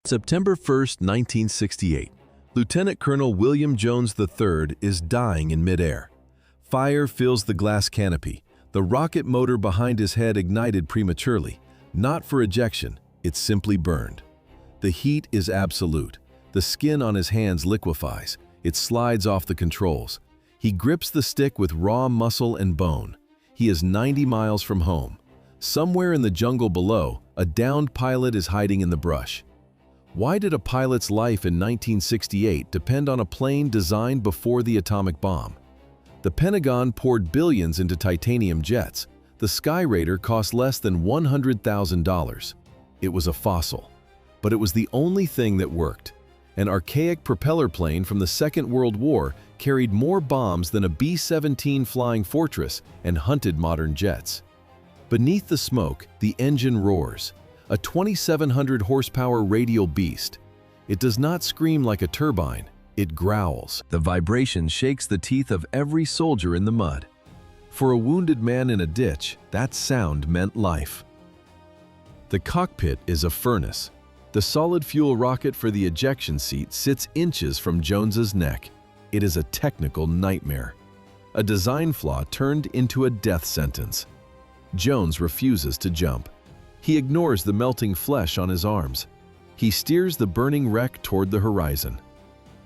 September 1, 1968, Lieutenant Colonel William Jones III is dying in midair. Fire fills the glass canopy. The rocket motor behind his head ignited prematurely. Not for ejection, it simply burned. The heat is absolute. The skin on his hands liquefies. It slides off the controls. He grips the stick with raw muscle and bone. He is 90 miles from home. Somewhere in the jungle below, a downed pilot is hiding in the brush. Why did a pilot's life in 1968 depend on a plane designed before the atomic bomb? The Pentagon poured billions into titanium jets. The Skyraider cost less than $100,000. It was a fossil, but it was the only thing that worked. An archaic propeller plane from the Second World War carried more bombs than a B-17 Flying Fortress and hunted modern jets. Beneath the smoke, the engine roars. A 2,700 horsepower radial beast. It does not scream like a turbine, it growls. The vibration shakes the teeth of every soldier in the mud. For a wounded man in a ditch, that sound meant life. The cockpit is a furnace. The solid fuel rocket for the ejection seat sits inches from Jones's neck. It is a technical nightmare. A design flaw turned into a death sentence. Jones refuses to jump. He ignores the melting flesh on his arms. He steers the burning wreck toward the horizon.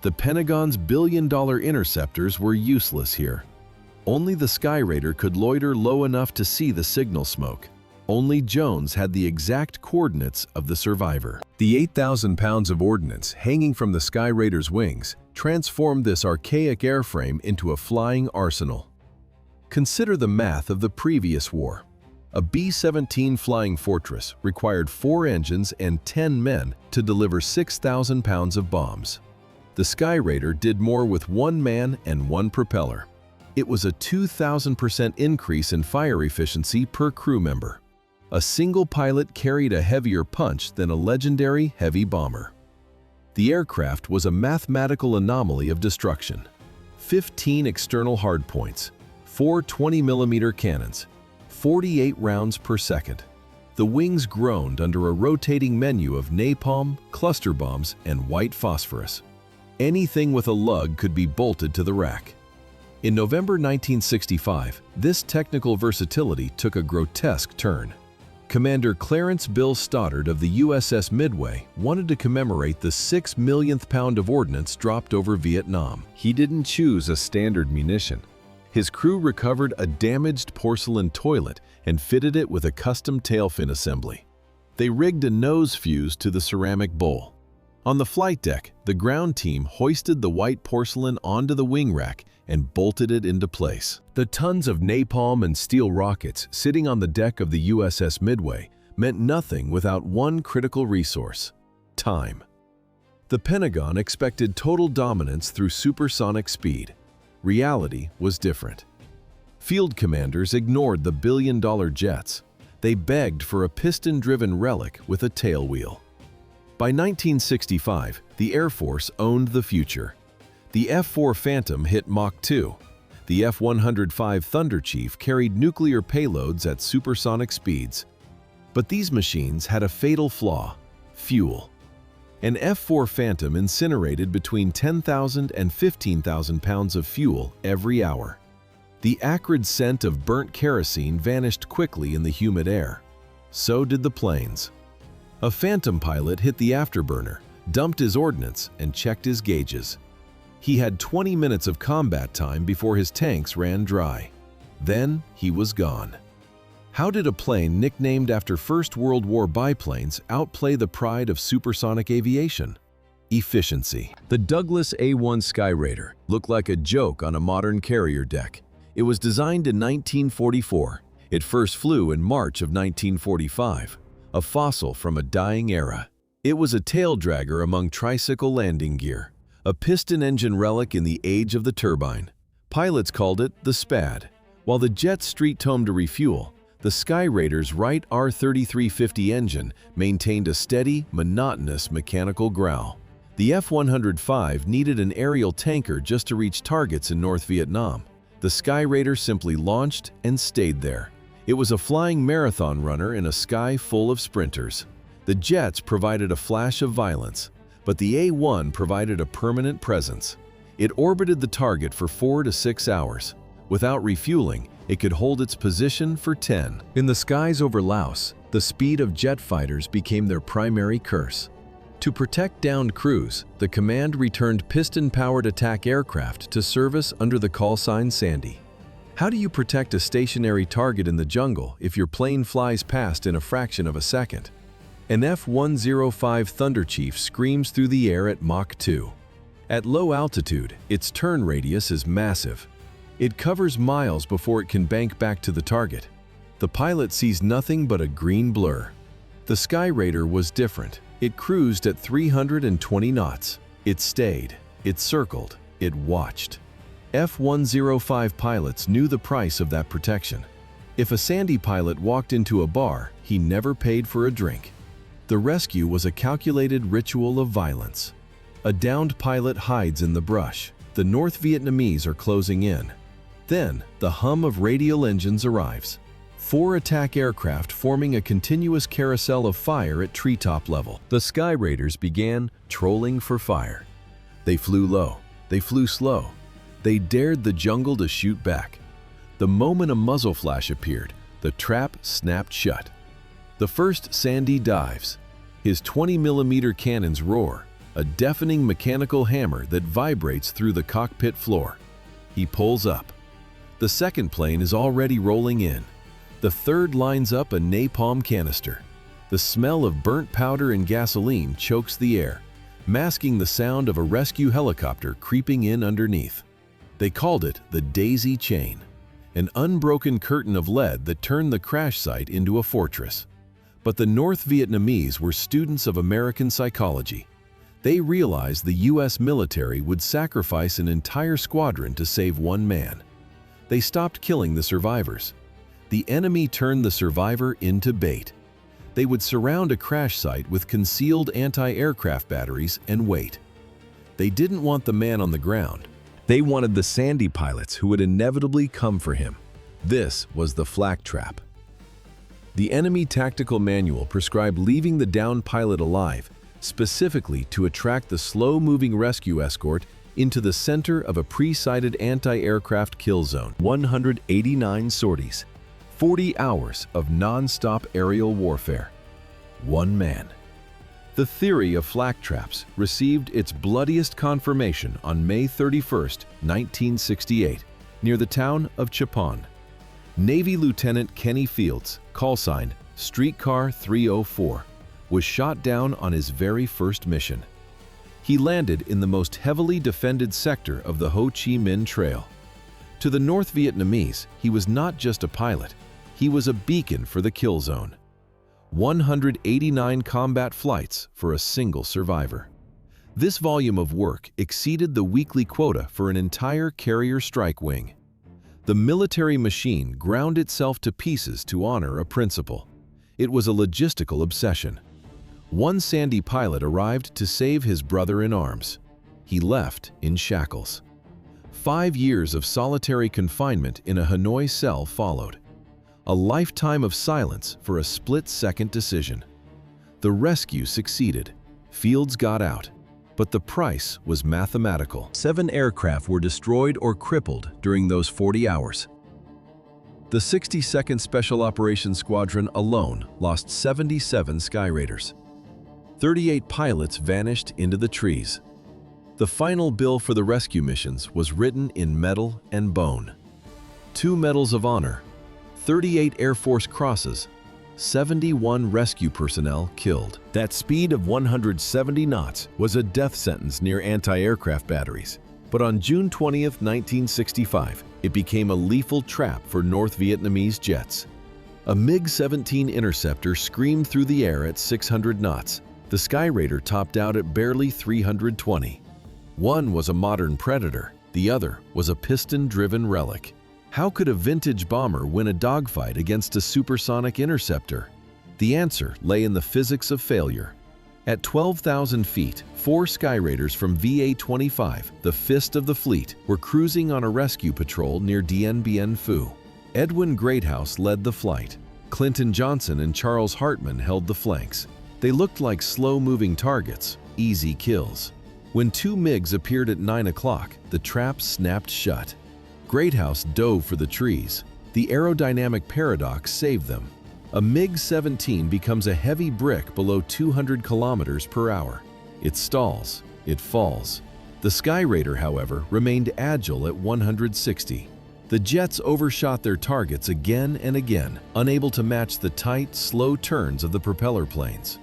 The Pentagon's billion-dollar interceptors were useless here. Only the Skyraider could loiter low enough to see the signal smoke. Only Jones had the exact coordinates of the survivor. The 8,000 pounds of ordnance hanging from the Skyraider's wings transformed this archaic airframe into a flying arsenal. Consider the math of the previous war. A B-17 Flying Fortress required 4 engines and 10 men to deliver 6,000 pounds of bombs. The Skyraider did more with 1 man and 1 propeller. It was a 2,000% increase in fire efficiency per crew member. A single pilot carried a heavier punch than a legendary heavy bomber. The aircraft was a mathematical anomaly of destruction. 15 external hardpoints, 4 20mm cannons, 48 rounds per second. The wings groaned under a rotating menu of napalm, cluster bombs, and white phosphorus. Anything with a lug could be bolted to the rack. In November 1965, this technical versatility took a grotesque turn. Commander Clarence Bill Stoddard of the USS Midway wanted to commemorate the 6 millionth pound of ordnance dropped over Vietnam. He didn't choose a standard munition. His crew recovered a damaged porcelain toilet and fitted it with a custom tailfin assembly. They rigged a nose fuse to the ceramic bowl. On the flight deck, the ground team hoisted the white porcelain onto the wing rack and bolted it into place. The tons of napalm and steel rockets sitting on the deck of the USS Midway meant nothing without one critical resource: time. The Pentagon expected total dominance through supersonic speed. Reality was different. Field commanders ignored the billion-dollar jets. They begged for a piston-driven relic with a tailwheel. By 1965, the Air Force owned the future. The F-4 Phantom hit Mach 2. The F-105 Thunder Chief carried nuclear payloads at supersonic speeds. But these machines had a fatal flaw: fuel. An F-4 Phantom incinerated between 10,000 and 15,000 pounds of fuel every hour. The acrid scent of burnt kerosene vanished quickly in the humid air. So did the planes. A Phantom pilot hit the afterburner, dumped his ordnance, and checked his gauges. He had 20 minutes of combat time before his tanks ran dry. Then he was gone. How did a plane nicknamed after First World War biplanes outplay the pride of supersonic aviation? Efficiency. The Douglas A-1 Skyraider looked like a joke on a modern carrier deck. It was designed in 1944. It first flew in March of 1945, a fossil from a dying era. It was a tail dragger among tricycle landing gear, a piston engine relic in the age of the turbine. Pilots called it the Spad. While the jets street-tomed to refuel, the Skyraider's Wright R3350 engine maintained a steady, monotonous mechanical growl. The F-105 needed an aerial tanker just to reach targets in North Vietnam. The Skyraider simply launched and stayed there. It was a flying marathon runner in a sky full of sprinters. The jets provided a flash of violence, but the A-1 provided a permanent presence. It orbited the target for 4 to 6 hours. Without refueling, it could hold its position for 10. In the skies over Laos, the speed of jet fighters became their primary curse. To protect downed crews, the command returned piston-powered attack aircraft to service under the call sign Sandy. How do you protect a stationary target in the jungle if your plane flies past in a fraction of a second? An F-105 Thunderchief screams through the air at Mach 2. At low altitude, its turn radius is massive. It covers miles before it can bank back to the target. The pilot sees nothing but a green blur. The Skyraider was different. It cruised at 320 knots. It stayed, it circled, it watched. F-105 pilots knew the price of that protection. If a Sandy pilot walked into a bar, he never paid for a drink. The rescue was a calculated ritual of violence. A downed pilot hides in the brush. The North Vietnamese are closing in. Then, the hum of radial engines arrives. 4 attack aircraft forming a continuous carousel of fire at treetop level. The Skyraiders began trolling for fire. They flew low. They flew slow. They dared the jungle to shoot back. The moment a muzzle flash appeared, the trap snapped shut. The first Sandy dives. His 20mm cannons roar, a deafening mechanical hammer that vibrates through the cockpit floor. He pulls up. The second plane is already rolling in. The third lines up a napalm canister. The smell of burnt powder and gasoline chokes the air, masking the sound of a rescue helicopter creeping in underneath. They called it the Daisy Chain, an unbroken curtain of lead that turned the crash site into a fortress. But the North Vietnamese were students of American psychology. They realized the U.S. military would sacrifice an entire squadron to save one man. They stopped killing the survivors. The enemy turned the survivor into bait. They would surround a crash site with concealed anti-aircraft batteries and wait. They didn't want the man on the ground. They wanted the Sandy pilots who would inevitably come for him. This was the flak trap. The enemy tactical manual prescribed leaving the downed pilot alive, specifically to attract the slow-moving rescue escort into the center of a pre-sighted anti-aircraft kill zone. 189 sorties, 40 hours of non-stop aerial warfare. One man. The theory of flak traps received its bloodiest confirmation on May 31, 1968, near the town of Chapon. Navy Lieutenant Kenny Fields, call sign Streetcar 304, was shot down on his very first mission. He landed in the most heavily defended sector of the Ho Chi Minh Trail. To the North Vietnamese, he was not just a pilot, he was a beacon for the kill zone. 189 combat flights for a single survivor. This volume of work exceeded the weekly quota for an entire carrier strike wing. The military machine ground itself to pieces to honor a principle. It was a logistical obsession. One Sandy pilot arrived to save his brother in arms. He left in shackles. 5 years of solitary confinement in a Hanoi cell followed. A lifetime of silence for a split-second decision. The rescue succeeded. Fields got out. But the price was mathematical. 7 aircraft were destroyed or crippled during those 40 hours. The 62nd Special Operations Squadron alone lost 77 Skyraiders. 38 pilots vanished into the trees. The final bill for the rescue missions was written in metal and bone. 2 Medals of Honor, 38 Air Force Crosses, 71 rescue personnel killed. That speed of 170 knots was a death sentence near anti-aircraft batteries. But on June 20, 1965, it became a lethal trap for North Vietnamese jets. A MiG-17 interceptor screamed through the air at 600 knots. The Skyraider topped out at barely 320. One was a modern Predator, the other was a piston-driven Relic. How could a vintage bomber win a dogfight against a supersonic interceptor? The answer lay in the physics of failure. At 12,000 feet, 4 Skyraiders from VA-25, the fist of the fleet, were cruising on a rescue patrol near Dien Bien Phu. Edwin Greathouse led the flight. Clinton Johnson and Charles Hartman held the flanks. They looked like slow-moving targets, easy kills. When two MiGs appeared at 9 o'clock, the trap snapped shut. Greathouse dove for the trees. The aerodynamic paradox saved them. A MiG-17 becomes a heavy brick below 200 kilometers per hour. It stalls, it falls. The Skyraider, however, remained agile at 160. The jets overshot their targets again and again, unable to match the tight, slow turns of the propeller planes.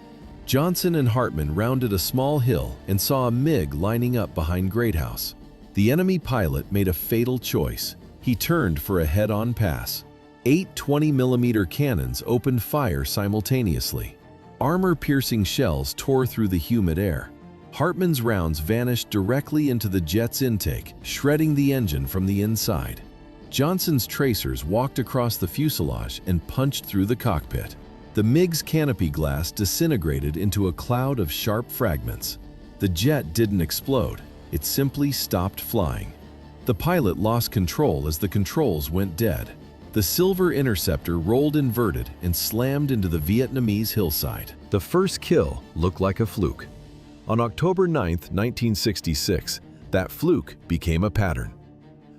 Johnson and Hartman rounded a small hill and saw a MiG lining up behind Greathouse. The enemy pilot made a fatal choice. He turned for a head-on pass. 8 20mm cannons opened fire simultaneously. Armor-piercing shells tore through the humid air. Hartman's rounds vanished directly into the jet's intake, shredding the engine from the inside. Johnson's tracers walked across the fuselage and punched through the cockpit. The MiG's canopy glass disintegrated into a cloud of sharp fragments. The jet didn't explode, it simply stopped flying. The pilot lost control as the controls went dead. The Silver Interceptor rolled inverted and slammed into the Vietnamese hillside. The first kill looked like a fluke. On October 9, 1966, that fluke became a pattern.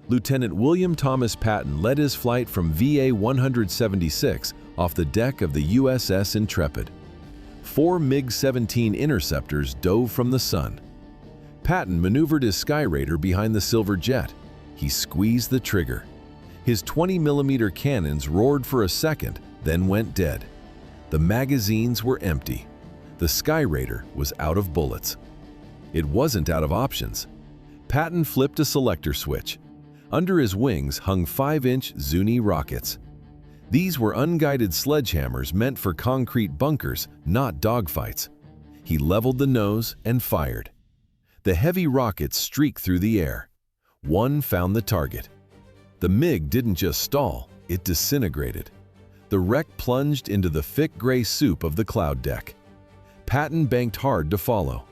Lieutenant William Thomas Patton led his flight from VA-176 off the deck of the USS Intrepid. 4 MiG-17 interceptors dove from the sun. Patton maneuvered his Skyraider behind the Silver Jet. He squeezed the trigger. His 20mm cannons roared for a second, then went dead. The magazines were empty. The Skyraider was out of bullets. It wasn't out of options. Patton flipped a selector switch. Under his wings hung 5-inch Zuni rockets. These were unguided sledgehammers meant for concrete bunkers, not dogfights. He leveled the nose and fired. The heavy rockets streaked through the air. One found the target. The MiG didn't just stall, it disintegrated. The wreck plunged into the thick gray soup of the cloud deck. Patton banked hard to follow.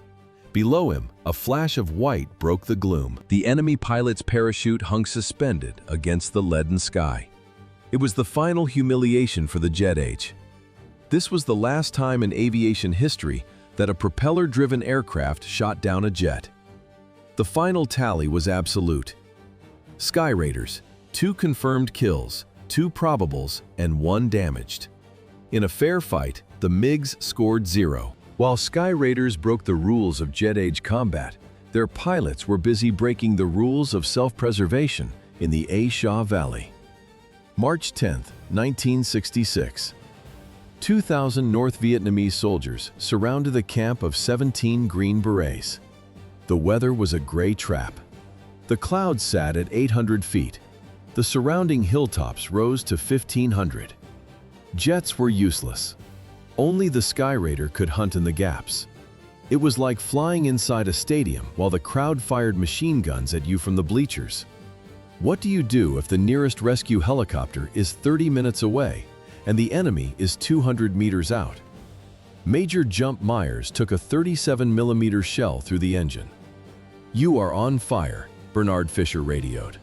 Below him, a flash of white broke the gloom. The enemy pilot's parachute hung suspended against the leaden sky. It was the final humiliation for the jet age. This was the last time in aviation history that a propeller-driven aircraft shot down a jet. The final tally was absolute. Skyraiders, 2 confirmed kills, 2 probables, and 1 damaged. In a fair fight, the MiGs scored 0. While Skyraiders broke the rules of jet-age combat, their pilots were busy breaking the rules of self-preservation in the A Shah Valley. March 10, 1966. 2,000 North Vietnamese soldiers surrounded a camp of 17 Green Berets. The weather was a gray trap. The clouds sat at 800 feet. The surrounding hilltops rose to 1,500. Jets were useless. Only the Skyraider could hunt in the gaps. It was like flying inside a stadium while the crowd fired machine guns at you from the bleachers. What do you do if the nearest rescue helicopter is 30 minutes away and the enemy is 200 meters out? Major Jump Myers took a 37mm shell through the engine. "You are on fire," Bernard Fisher radioed.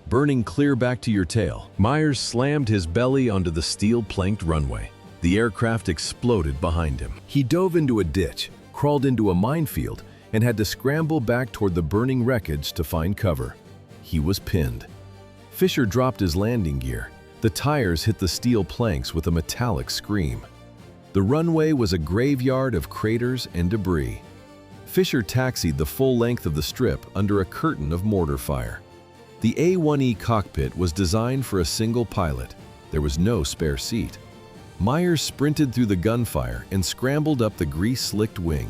Burning clear back to your tail. Myers slammed his belly onto the steel-planked runway. The aircraft exploded behind him. He dove into a ditch, crawled into a minefield, and had to scramble back toward the burning wreckage to find cover. He was pinned. Fisher dropped his landing gear. The tires hit the steel planks with a metallic scream. The runway was a graveyard of craters and debris. Fisher taxied the full length of the strip under a curtain of mortar fire. The A-1E cockpit was designed for a single pilot. There was no spare seat. Myers sprinted through the gunfire and scrambled up the grease-slicked wing.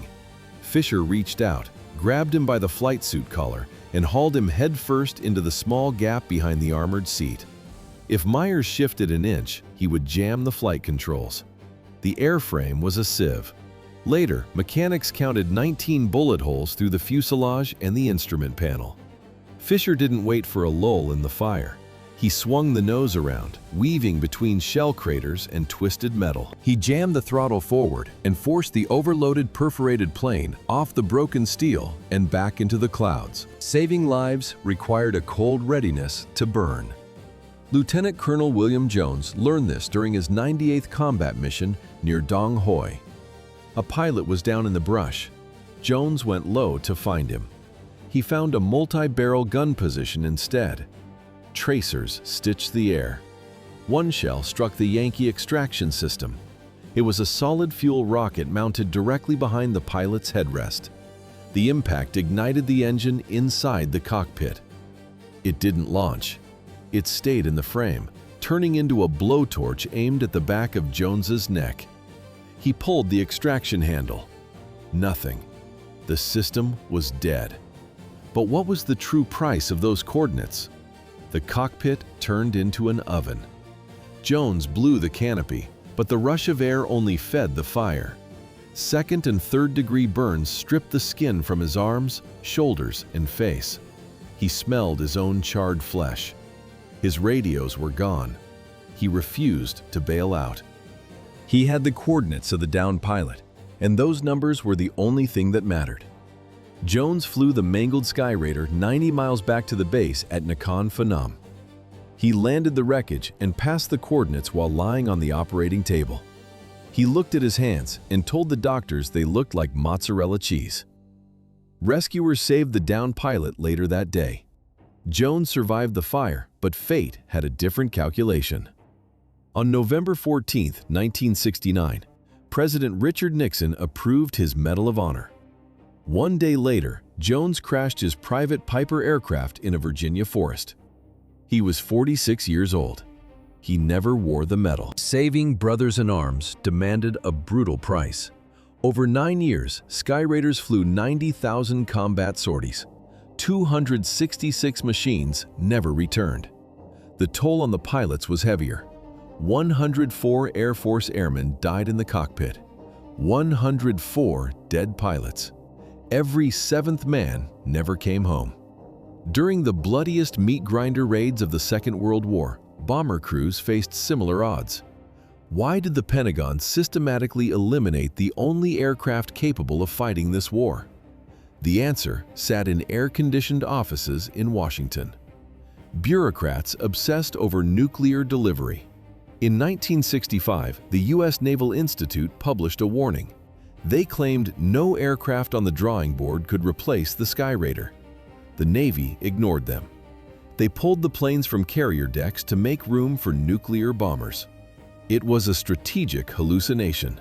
Fisher reached out, grabbed him by the flight suit collar, and hauled him headfirst into the small gap behind the armored seat. If Myers shifted an inch, he would jam the flight controls. The airframe was a sieve. Later, mechanics counted 19 bullet holes through the fuselage and the instrument panel. Fisher didn't wait for a lull in the fire. He swung the nose around, weaving between shell craters and twisted metal. He jammed the throttle forward and forced the overloaded perforated plane off the broken steel and back into the clouds. Saving lives required a cold readiness to burn. Lieutenant Colonel William Jones learned this during his 98th combat mission near Dong Hoi. A pilot was down in the brush. Jones went low to find him. He found a multi-barrel gun position instead. Tracers stitched the air. One shell struck the Yankee extraction system. It was a solid-fuel rocket mounted directly behind the pilot's headrest. The impact ignited the engine inside the cockpit. It didn't launch. It stayed in the frame, turning into a blowtorch aimed at the back of Jones's neck. He pulled the extraction handle. Nothing. The system was dead. But what was the true price of those coordinates? The cockpit turned into an oven. Jones blew the canopy, but the rush of air only fed the fire. Second and third-degree burns stripped the skin from his arms, shoulders, and face. He smelled his own charred flesh. His radios were gone. He refused to bail out. He had the coordinates of the downed pilot, and those numbers were the only thing that mattered. Jones flew the mangled Skyraider 90 miles back to the base at Nakhon Phanom. He landed the wreckage and passed the coordinates while lying on the operating table. He looked at his hands and told the doctors they looked like mozzarella cheese. Rescuers saved the downed pilot later that day. Jones survived the fire, but fate had a different calculation. On November 14, 1969, President Richard Nixon approved his Medal of Honor. One day later, Jones crashed his private Piper aircraft in a Virginia forest. He was 46 years old. He never wore the medal. Saving brothers in arms demanded a brutal price. Over 9 years, Skyraiders flew 90,000 combat sorties. 266 machines never returned. The toll on the pilots was heavier. 104 Air Force airmen died in the cockpit. 104 dead pilots. Every seventh man never came home. During the bloodiest meat grinder raids of the Second World War, bomber crews faced similar odds. Why did the Pentagon systematically eliminate the only aircraft capable of fighting this war? The answer sat in air-conditioned offices in Washington. Bureaucrats obsessed over nuclear delivery. In 1965, the U.S. Naval Institute published a warning. They claimed no aircraft on the drawing board could replace the Skyraider. The Navy ignored them. They pulled the planes from carrier decks to make room for nuclear bombers. It was a strategic hallucination.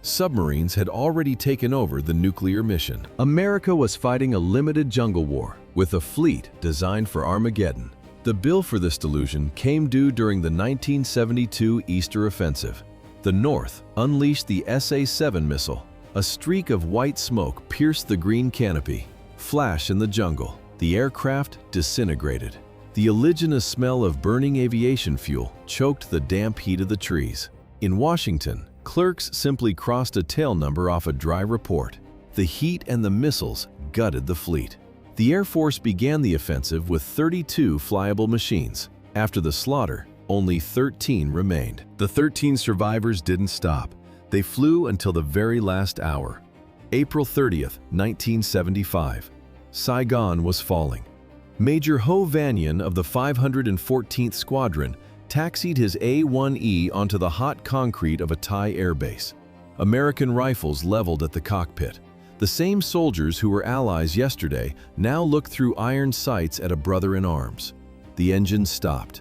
Submarines had already taken over the nuclear mission. America was fighting a limited jungle war with a fleet designed for Armageddon. The bill for this delusion came due during the 1972 Easter Offensive. The North unleashed the SA-7 missile. A streak of white smoke pierced the green canopy. Flash in the jungle. The aircraft disintegrated. The oleaginous smell of burning aviation fuel choked the damp heat of the trees. In Washington, clerks simply crossed a tail number off a dry report. The heat and the missiles gutted the fleet. The Air Force began the offensive with 32 flyable machines. After the slaughter, only 13 remained. The 13 survivors didn't stop. They flew until the very last hour. April 30th, 1975. Saigon was falling. Major Ho Van of the 514th Squadron taxied his A-1E onto the hot concrete of a Thai airbase. American rifles leveled at the cockpit. The same soldiers who were allies yesterday now looked through iron sights at a brother in arms. The engine stopped.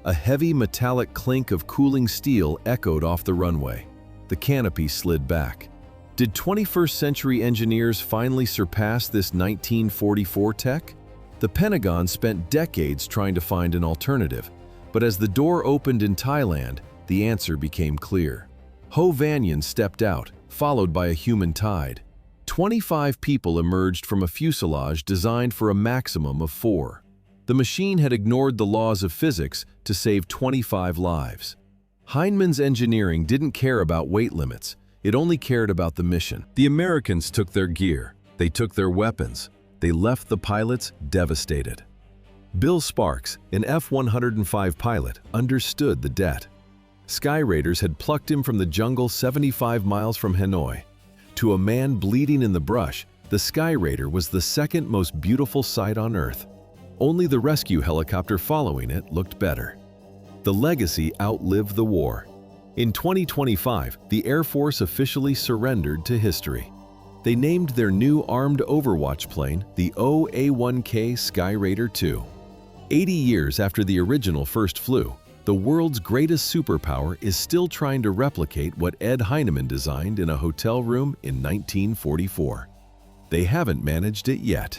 A heavy metallic clink of cooling steel echoed off the runway. The canopy slid back. Did 21st century engineers finally surpass this 1944 tech? The Pentagon spent decades trying to find an alternative, but as the door opened in Thailand, the answer became clear. Ho Van stepped out, followed by a human tide. 25 people emerged from a fuselage designed for a maximum of 4. The machine had ignored the laws of physics to save 25 lives. Heineman's engineering didn't care about weight limits. It only cared about the mission. The Americans took their gear. They took their weapons. They left the pilots devastated. Bill Sparks, an F-105 pilot, understood the debt. Skyraiders had plucked him from the jungle 75 miles from Hanoi. To a man bleeding in the brush, the Skyraider was the second most beautiful sight on Earth. Only the rescue helicopter following it looked better. The legacy outlived the war. In 2025, the Air Force officially surrendered to history. They named their new armed Overwatch plane the A-1 Skyraider II. 80 years after the original first flew, the world's greatest superpower is still trying to replicate what Ed Heinemann designed in a hotel room in 1944. They haven't managed it yet.